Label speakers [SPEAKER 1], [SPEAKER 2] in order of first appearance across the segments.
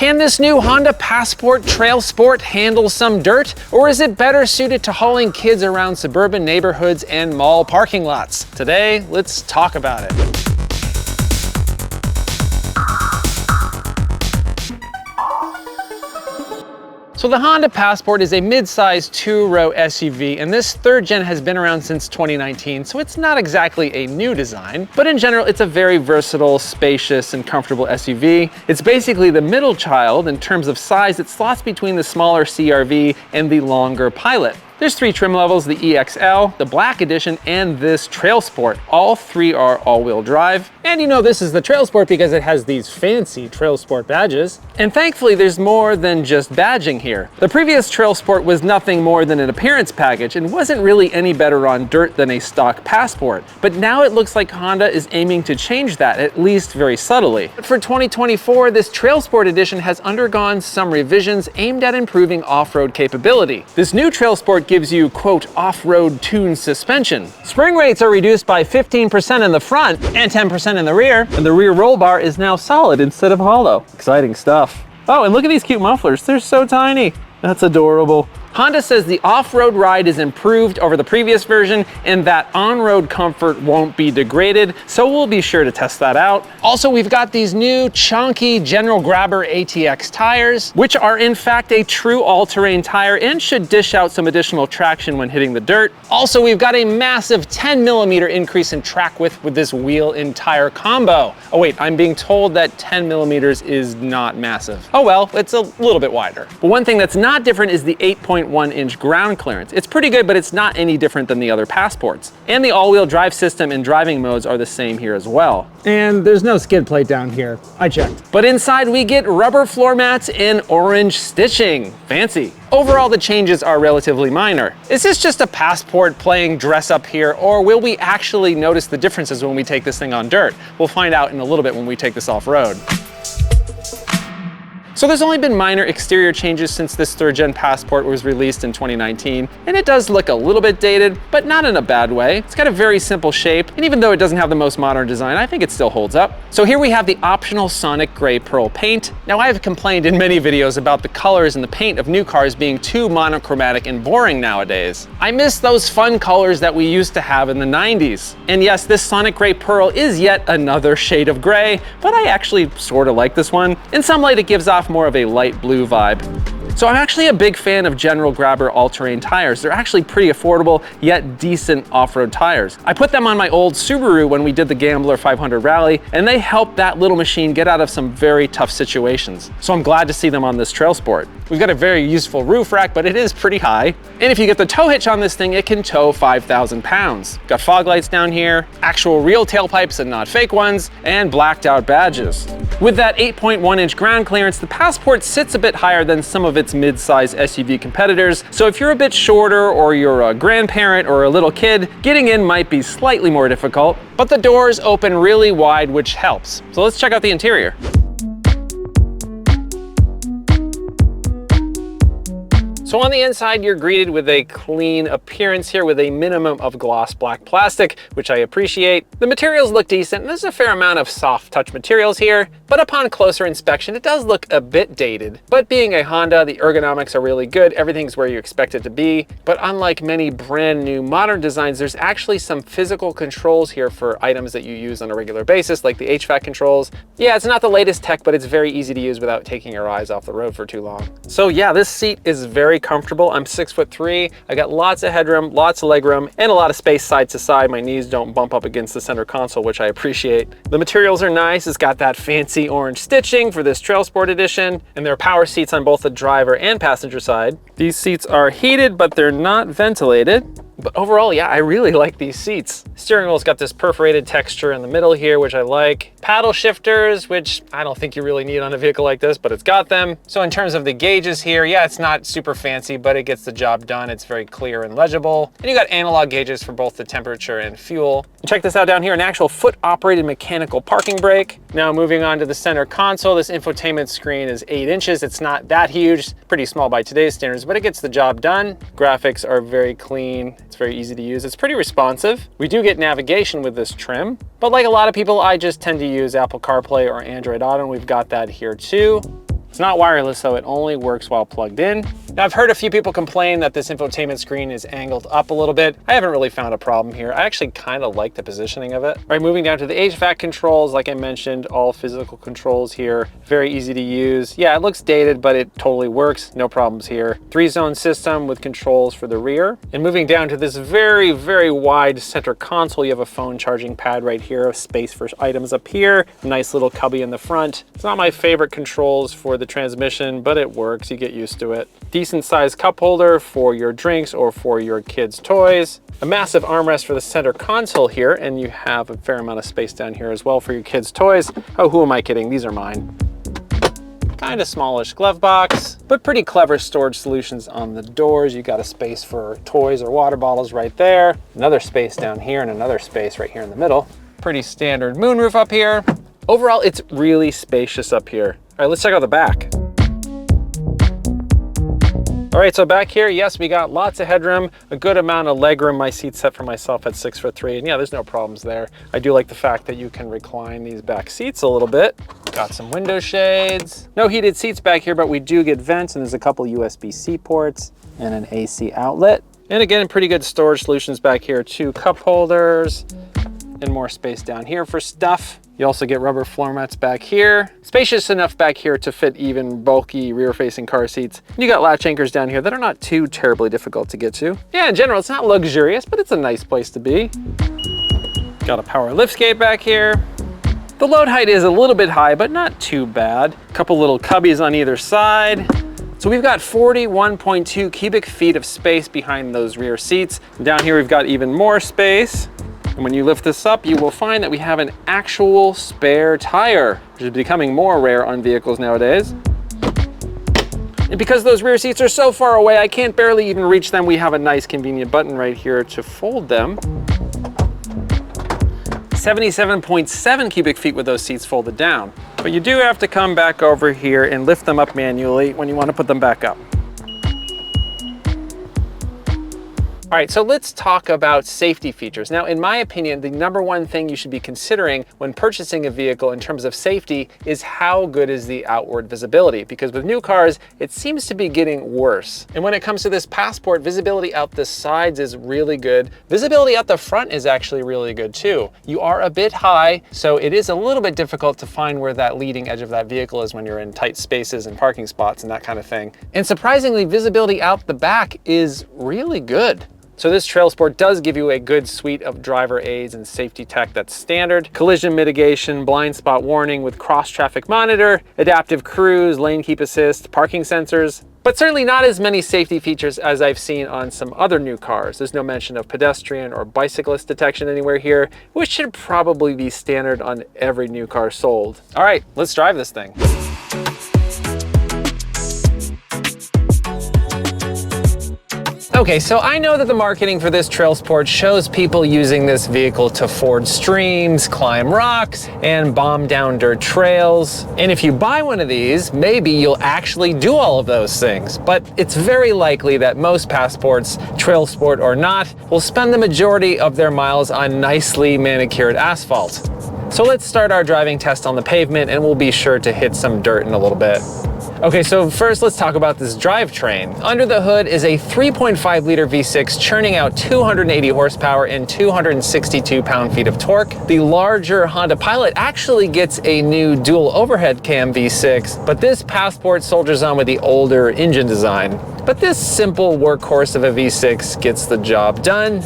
[SPEAKER 1] Can this new Honda Passport Trailsport handle some dirt, or is it better suited to hauling kids around suburban neighborhoods and mall parking lots? Today, let's talk about it. So the Honda Passport is a mid-size two-row SUV, and this third gen has been around since 2019, so it's not exactly a new design, but in general, it's a very versatile, spacious, and comfortable SUV. It's basically the middle child in terms of size. It slots between the smaller CR-V and the longer Pilot. There's 3 trim levels, the EXL, the Black Edition, and this Trailsport. All 3 are all-wheel drive. And you know this is the Trailsport because it has these fancy Trailsport badges. And thankfully, there's more than just badging here. The previous Trailsport was nothing more than an appearance package and wasn't really any better on dirt than a stock Passport. But now it looks like Honda is aiming to change that, at least very subtly. But for 2024, this Trailsport edition has undergone some revisions aimed at improving off-road capability. This new Trailsport gives you, quote, off-road tuned suspension. Spring rates are reduced by 15% in the front and 10% in the rear, and the rear roll bar is now solid instead of hollow. Exciting stuff. Oh, and look at these cute mufflers. They're so tiny. That's adorable. Honda says the off-road ride is improved over the previous version and that on-road comfort won't be degraded, so we'll be sure to test that out. Also, we've got these new chunky General Grabber ATX tires, which are in fact a true all-terrain tire and should dish out some additional traction when hitting the dirt. Also, we've got a massive 10mm increase in track width with this wheel and tire combo. Oh wait, I'm being told that 10mm is not massive. Oh well, it's a little bit wider. But one thing that's not different is the 8.1-inch ground clearance. It's pretty good, but it's not any different than the other Passports. And the all-wheel drive system and driving modes are the same here as well.
[SPEAKER 2] And there's no skid plate down here. I checked.
[SPEAKER 1] But inside we get rubber floor mats and orange stitching. Fancy. Overall, the changes are relatively minor. Is this just a Passport playing dress up here, or will we actually notice the differences when we take this thing on dirt? We'll find out in a little bit when we take this off-road. So there's only been minor exterior changes since this third-gen Passport was released in 2019, and it does look a little bit dated, but not in a bad way. It's got a very simple shape, and even though it doesn't have the most modern design, I think it still holds up. So here we have the optional Sonic Gray Pearl paint. Now, I have complained in many videos about the colors and the paint of new cars being too monochromatic and boring nowadays. I miss those fun colors that we used to have in the 90s. And yes, this Sonic Gray Pearl is yet another shade of gray, but I actually sort of like this one. In some light, it gives off more of a light blue vibe. So I'm actually a big fan of General Grabber all-terrain tires. They're actually pretty affordable, yet decent off-road tires. I put them on my old Subaru when we did the Gambler 500 Rally, and they helped that little machine get out of some very tough situations. So I'm glad to see them on this Trailsport. We've got a very useful roof rack, but it is pretty high. And if you get the tow hitch on this thing, it can tow 5,000 pounds. Got fog lights down here, actual real tailpipes and not fake ones, and blacked out badges. With that 8.1-inch ground clearance, the Passport sits a bit higher than some of its mid-size SUV competitors, so if you're a bit shorter or you're a grandparent or a little kid, getting in might be slightly more difficult, but the doors open really wide, which helps. So let's check out the interior. So on the inside, you're greeted with a clean appearance here with a minimum of gloss black plastic, which I appreciate. The materials look decent, and there's a fair amount of soft touch materials here, but upon closer inspection, it does look a bit dated. But being a Honda, the ergonomics are really good. Everything's where you expect it to be. But unlike many brand new modern designs, there's actually some physical controls here for items that you use on a regular basis, like the HVAC controls. Yeah, it's not the latest tech, but it's very easy to use without taking your eyes off the road for too long. So yeah, this seat is very comfortable. I'm 6'3". I got lots of headroom, lots of legroom, and a lot of space side to side. My knees don't bump up against the center console, which I appreciate. The materials are nice. It's got that fancy orange stitching for this Trailsport edition, and there are power seats on both the driver and passenger side. These seats are heated, but they're not ventilated. But overall, yeah, I really like these seats. Steering wheel's got this perforated texture in the middle here, which I like. Paddle shifters, which I don't think you really need on a vehicle like this, but it's got them. So in terms of the gauges here, yeah, it's not super fancy, but it gets the job done. It's very clear and legible. And you got analog gauges for both the temperature and fuel. And check this out down here, an actual foot-operated mechanical parking brake. Now moving on to the center console, this infotainment screen is 8 inches. It's not that huge, pretty small by today's standards, but it gets the job done. Graphics are very clean. It's very easy to use. It's pretty responsive. We do get navigation with this trim, but like a lot of people, I just tend to use Apple CarPlay or Android Auto, and we've got that here too. It's not wireless, so it only works while plugged in. Now, I've heard a few people complain that this infotainment screen is angled up a little bit. I haven't really found a problem here. I actually kind of like the positioning of it. All right, moving down to the HVAC controls, like I mentioned, all physical controls here. Very easy to use. Yeah, it looks dated, but it totally works. No problems here. 3-zone system with controls for the rear. And moving down to this very, very wide center console, you have a phone charging pad right here, space for items up here, nice little cubby in the front. It's not my favorite controls for the transmission, but it works. You get used to it. Decent sized cup holder for your drinks or for your kids' toys. A massive armrest for the center console here, and you have a fair amount of space down here as well for your kids' toys. Oh, who am I kidding? These are mine. Kind of smallish glove box, but pretty clever storage solutions on the doors. You got a space for toys or water bottles right there. Another space down here and another space right here in the middle. Pretty standard moonroof up here. Overall, it's really spacious up here. All right, let's check out the back. All right, so back here, yes, we got lots of headroom, a good amount of legroom. My seat's set for myself at 6'3", and yeah, there's no problems there. I do like the fact that you can recline these back seats a little bit. Got some window shades. No heated seats back here, but we do get vents, and there's a couple USB-C ports and an AC outlet. And again, pretty good storage solutions back here. 2 cup holders and more space down here for stuff. You also get rubber floor mats back here. Spacious enough back here to fit even bulky rear-facing car seats. You got latch anchors down here that are not too terribly difficult to get to. Yeah, in general, it's not luxurious, but it's a nice place to be. Got a power liftgate back here. The load height is a little bit high, but not too bad. A couple little cubbies on either side. So we've got 41.2 cubic feet of space behind those rear seats. Down here, we've got even more space. And when you lift this up, you will find that we have an actual spare tire, which is becoming more rare on vehicles nowadays. And because those rear seats are so far away, I can't barely even reach them, we have a nice convenient button right here to fold them. 77.7 cubic feet with those seats folded down. But you do have to come back over here and lift them up manually when you want to put them back up. All right, so let's talk about safety features. Now, in my opinion, the #1 thing you should be considering when purchasing a vehicle in terms of safety is how good is the outward visibility, because with new cars, it seems to be getting worse. And when it comes to this Passport, visibility out the sides is really good. Visibility out the front is actually really good too. You are a bit high, so it is a little bit difficult to find where that leading edge of that vehicle is when you're in tight spaces and parking spots and that kind of thing. And surprisingly, visibility out the back is really good. So this Trailsport does give you a good suite of driver aids and safety tech that's standard. Collision mitigation, blind spot warning with cross traffic monitor, adaptive cruise, lane keep assist, parking sensors, but certainly not as many safety features as I've seen on some other new cars. There's no mention of pedestrian or bicyclist detection anywhere here, which should probably be standard on every new car sold. All right, let's drive this thing. Okay, so I know that the marketing for this Trailsport shows people using this vehicle to ford streams, climb rocks, and bomb down dirt trails. And if you buy one of these, maybe you'll actually do all of those things. But it's very likely that most Passports, Trailsport or not, will spend the majority of their miles on nicely manicured asphalt. So let's start our driving test on the pavement, and we'll be sure to hit some dirt in a little bit. Okay, so first let's talk about this drivetrain. Under the hood is a 3.5 liter V6 churning out 280 horsepower and 262 pound-feet of torque. The larger Honda Pilot actually gets a new dual overhead cam V6, but this Passport soldiers on with the older engine design. But this simple workhorse of a V6 gets the job done.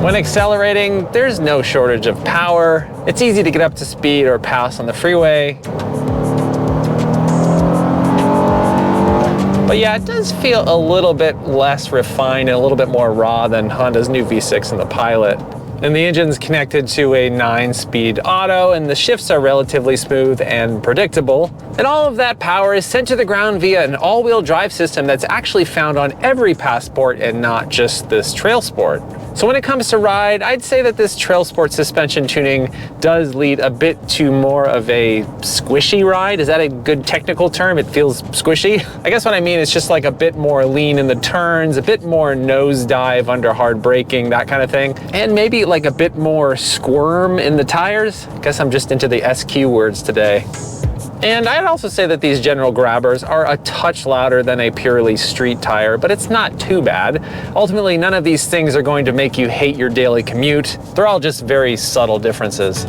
[SPEAKER 1] When accelerating, there's no shortage of power. It's easy to get up to speed or pass on the freeway. But yeah, it does feel a little bit less refined and a little bit more raw than Honda's new V6 and the Pilot. And the engine's connected to a 9-speed auto, and the shifts are relatively smooth and predictable. And all of that power is sent to the ground via an all-wheel drive system that's actually found on every Passport and not just this Trailsport. So when it comes to ride, I'd say that this Trailsport suspension tuning does lead a bit to more of a squishy ride. Is that a good technical term? It feels squishy? I guess what I mean is just like a bit more lean in the turns, a bit more nosedive under hard braking, that kind of thing. And maybe like a bit more squirm in the tires. I guess I'm just into the SQ words today. And I'd also say that these general grabbers are a touch louder than a purely street tire, but it's not too bad. Ultimately, none of these things are going to make you hate your daily commute. They're all just very subtle differences.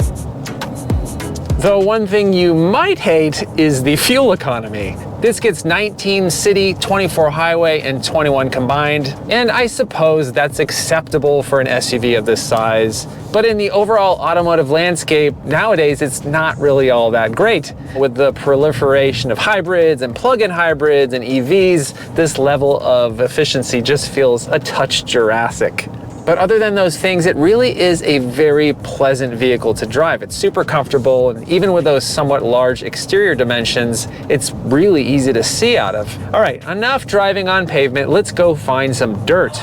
[SPEAKER 1] Though one thing you might hate is the fuel economy. This gets 19 city, 24 highway, and 21 combined, and I suppose that's acceptable for an SUV of this size. But in the overall automotive landscape, nowadays it's not really all that great. With the proliferation of hybrids and plug-in hybrids and EVs, this level of efficiency just feels a touch Jurassic. But other than those things, it really is a very pleasant vehicle to drive. It's super comfortable, and even with those somewhat large exterior dimensions, it's really easy to see out of. All right, enough driving on pavement. Let's go find some dirt.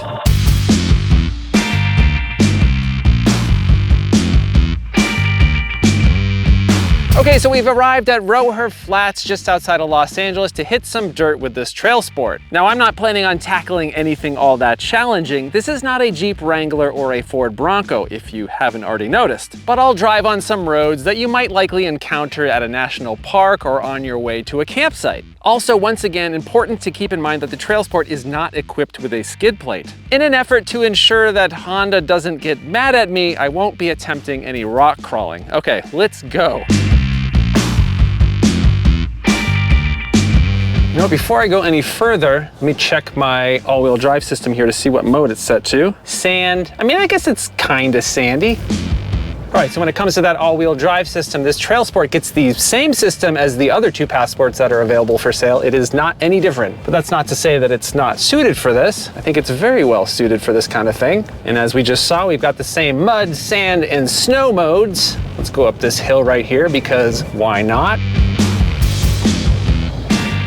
[SPEAKER 1] Okay, so we've arrived at Roher Flats just outside of Los Angeles to hit some dirt with this Trailsport. Now, I'm not planning on tackling anything all that challenging. This is not a Jeep Wrangler or a Ford Bronco, if you haven't already noticed. But I'll drive on some roads that you might likely encounter at a national park or on your way to a campsite. Also, once again, important to keep in mind that the Trailsport is not equipped with a skid plate. In an effort to ensure that Honda doesn't get mad at me, I won't be attempting any rock crawling. Okay, let's go. You know, before I go any further, let me check my all-wheel drive system here to see what mode it's set to. Sand. I mean, I guess it's kind of sandy. All right, so when it comes to that all-wheel drive system, this Trailsport gets the same system as the other two Passports that are available for sale. It is not any different, but that's not to say that it's not suited for this. I think it's very well suited for this kind of thing. And as we just saw, we've got the same mud, sand, and snow modes. Let's go up this hill right here because why not?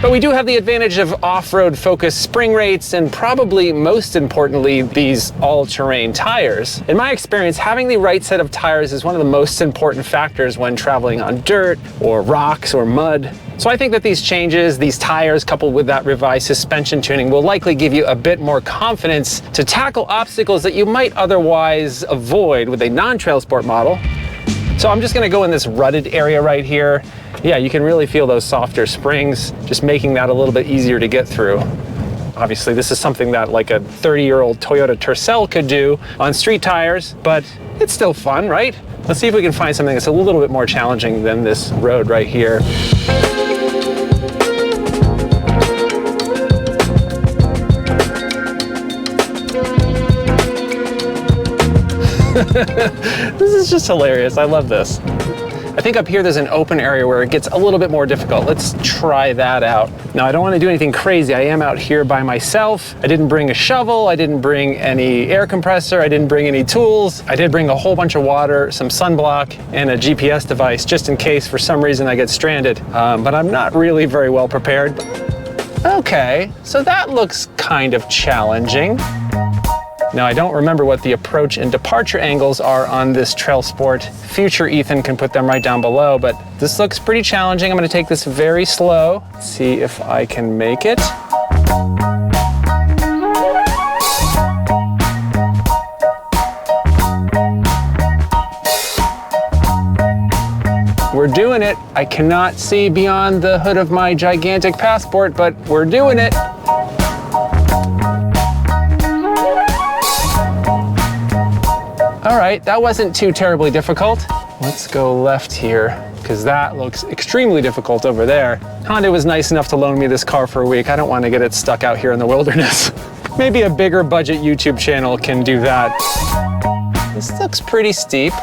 [SPEAKER 1] But we do have the advantage of off-road focused spring rates and probably most importantly, these all-terrain tires. In my experience, having the right set of tires is one of the most important factors when traveling on dirt or rocks or mud. So I think that these changes, these tires coupled with that revised suspension tuning will likely give you a bit more confidence to tackle obstacles that you might otherwise avoid with a non-Trailsport model. So I'm just gonna go in this rutted area right here. Yeah, you can really feel those softer springs, just making that a little bit easier to get through. Obviously, this is something that like a 30-year-old Toyota Tercel could do on street tires, but it's still fun, right? Let's see if we can find something that's a little bit more challenging than this road right here. This is just hilarious. I love this. I think up here there's an open area where it gets a little bit more difficult. Let's try that out. Now, I don't want to do anything crazy. I am out here by myself. I didn't bring a shovel. I didn't bring any air compressor. I didn't bring any tools. I did bring a whole bunch of water, some sunblock, and a GPS device just in case for some reason I get stranded. But I'm not really very well prepared. Okay, so that looks kind of challenging. Now, I don't remember what the approach and departure angles are on this Trailsport. Future Ethan can put them right down below, but this looks pretty challenging. I'm gonna take this very slow, see if I can make it. We're doing it. I cannot see beyond the hood of my gigantic Passport, but we're doing it. All right, that wasn't too terribly difficult. Let's go left here, because that looks extremely difficult over there. Honda was nice enough to loan me this car for a week. I don't want to get it stuck out here in the wilderness. Maybe a bigger budget YouTube channel can do that. This looks pretty steep.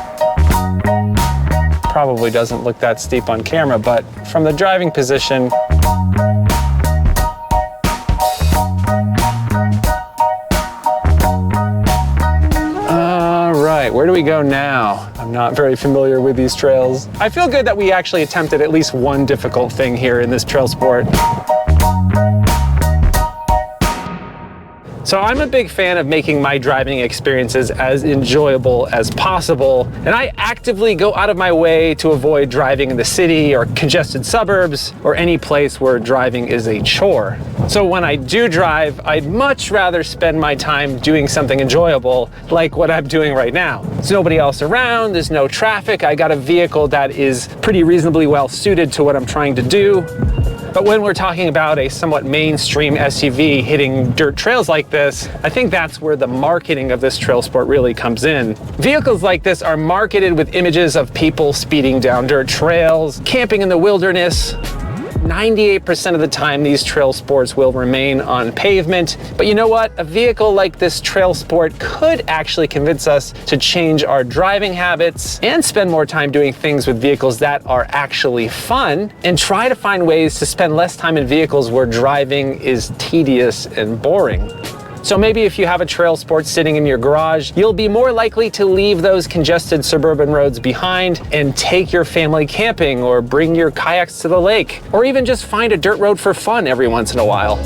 [SPEAKER 1] Probably doesn't look that steep on camera, but from the driving position, where do we go now? I'm not very familiar with these trails. I feel good that we actually attempted at least one difficult thing here in this Trailsport. So I'm a big fan of making my driving experiences as enjoyable as possible, and I actively go out of my way to avoid driving in the city or congested suburbs or any place where driving is a chore. So when I do drive, I'd much rather spend my time doing something enjoyable, like what I'm doing right now. There's nobody else around, there's no traffic, I got a vehicle that is pretty reasonably well suited to what I'm trying to do. But when we're talking about a somewhat mainstream SUV hitting dirt trails like this, I think that's where the marketing of this Trailsport really comes in. Vehicles like this are marketed with images of people speeding down dirt trails, camping in the wilderness. 98% of the time, these Trailsports will remain on pavement. But you know what? A vehicle like this Trailsport could actually convince us to change our driving habits and spend more time doing things with vehicles that are actually fun, and try to find ways to spend less time in vehicles where driving is tedious and boring. So maybe if you have a Trailsport sitting in your garage, you'll be more likely to leave those congested suburban roads behind and take your family camping, or bring your kayaks to the lake, or even just find a dirt road for fun every once in a while.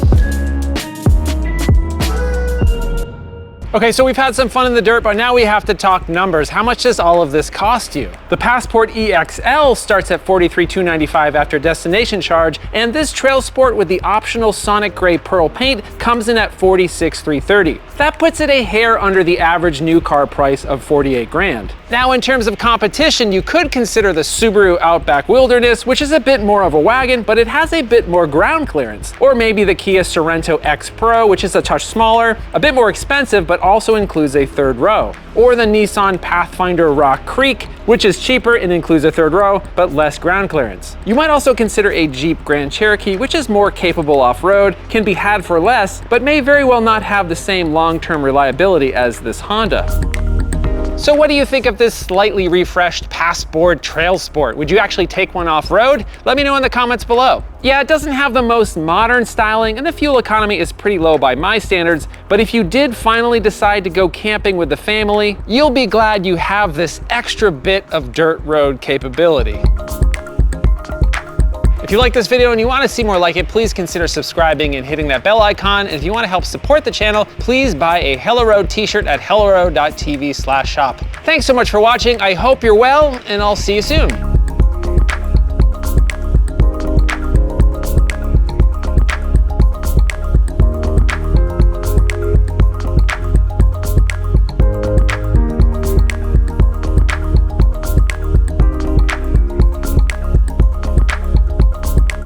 [SPEAKER 1] Okay, so we've had some fun in the dirt, but now we have to talk numbers. How much does all of this cost you? The Passport EXL starts at $43,295 after destination charge, and this Trailsport with the optional Sonic Gray Pearl paint comes in at $46,330. That puts it a hair under the average new car price of $48 grand. Now, in terms of competition, you could consider the Subaru Outback Wilderness, which is a bit more of a wagon, but it has a bit more ground clearance. Or maybe the Kia Sorento X Pro, which is a touch smaller, a bit more expensive, but also includes a third row. Or the Nissan Pathfinder Rock Creek, which is cheaper and includes a third row, but less ground clearance. You might also consider a Jeep Grand Cherokee, which is more capable off-road, can be had for less, but may very well not have the same long-term reliability as this Honda. So what do you think of this slightly refreshed Passport Trailsport? Would you actually take one off-road? Let me know in the comments below. Yeah, it doesn't have the most modern styling, and the fuel economy is pretty low by my standards, but if you did finally decide to go camping with the family, you'll be glad you have this extra bit of dirt road capability. If you like this video and you want to see more like it, please consider subscribing and hitting that bell icon. And if you want to help support the channel, please buy a Hello Road t-shirt at helloroad.tv/shop. Thanks so much for watching. I hope you're well, and I'll see you soon.